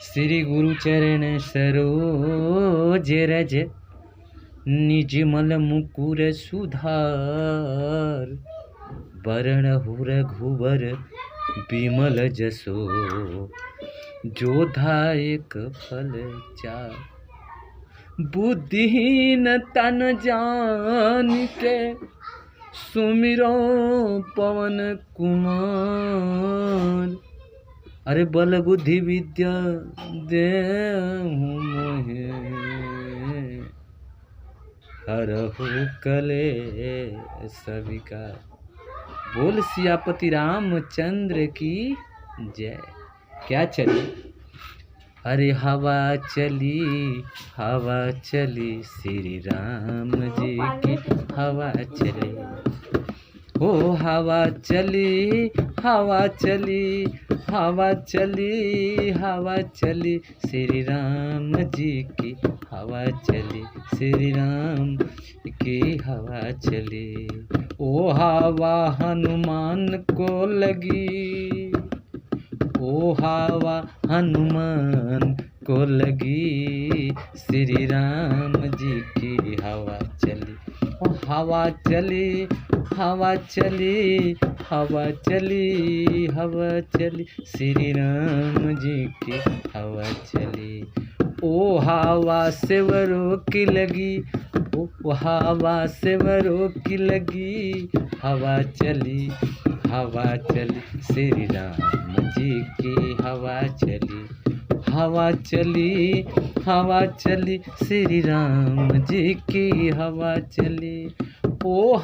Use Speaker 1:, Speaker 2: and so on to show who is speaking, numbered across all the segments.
Speaker 1: श्री गुरु चरण सरोज रज निजमल मुकुर सुधार वरणहु रघुवर विमल जसो जोधायक फल चार। बुद्धिहीन तन जान के सुमिरो पवन कुमार। अरे बल बुद्धि विद्या देहु मोहे हरहु कलेश विकार। बोल सियापति रामचंद्र की जय। क्या चली? अरे हवा चली श्री राम जी की हवा चली। हो हवा चली श्री राम जी की हवा चली। श्री राम की हवा चली। ओ हवा हनुमान को लगी। ओ हवा हनुमान को लगी। श्री राम जी की हवा चली। ओ हवा चली श्री राम जी की हवा चली। ओ हवा सेवरों की लगी। ओ हवा सेवरों की लगी। हवा चली श्री राम जी की हवा चली। हवा चली श्री राम जी की हवा चली। ओ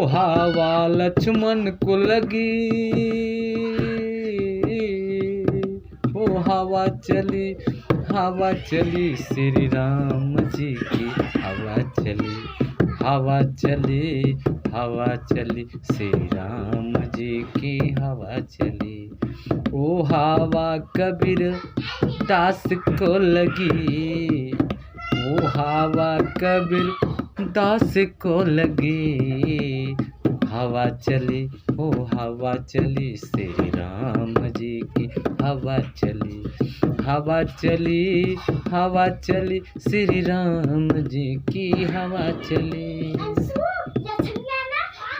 Speaker 1: हवा लक्ष्मण को लगी। ओ हवा चली श्री राम जी की हवा चली। हवा चली श्री राम जी की हवा चली। ओ हवा कबीर दास को लगी। ओ हवा कबीर दास को लगी। हवा चली श्री राम जी की हवा चली। हवा चली श्री राम जी की हवा चली।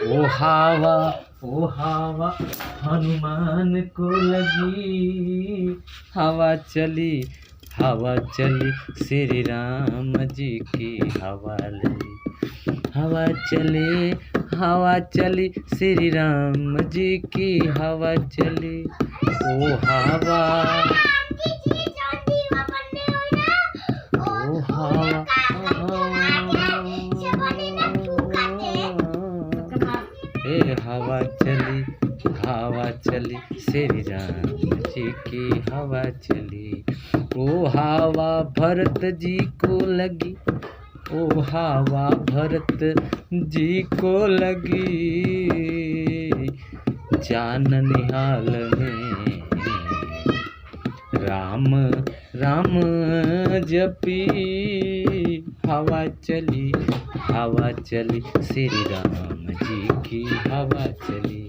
Speaker 1: ओ हवा हनुमान को लगी। हवा चली श्री राम जी की हवा लगी। हवा चली श्री राम जी की हवा चली। ओ हवा हवा चली श्री राम जी की हवा चली। ओ हवा भरत जी को लगी। ओ हवा भरत जी को लगी। जान निहाल में राम जपी। हवा चली श्री राम जी की हवा चली।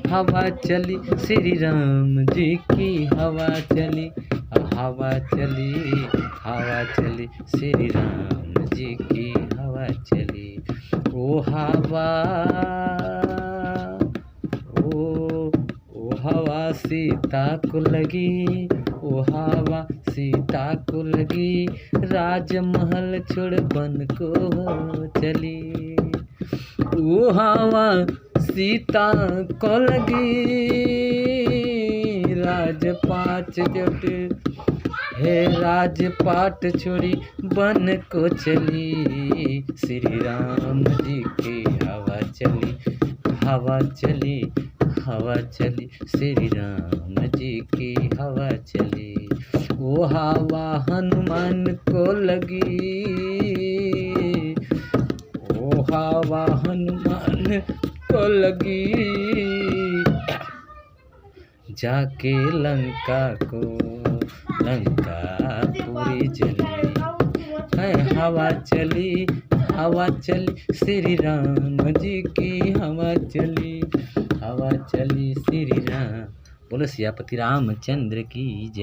Speaker 1: हवा चली श्री राम जी की हवा चली। हवा चली श्री राम जी की हवा चली। ओ हवा सीता को लगी। ओ हवा सीता को लगी। राजमहल छोड़ बन को चली। ओ हवा सीता को लगी। राजपाट छोड़ी बन को चली। श्री राम जी की हवा चली। हवा चली श्री राम जी की हवा चली। वो हवा हनुमान को लगी। वो हवा हनुमान को लगी। जाके लंका पूरी जली। हवा चली हवा चली श्री राम जी की हवा चली, हवा चली श्री राम। बोलो सियापति रामचंद्र की जय।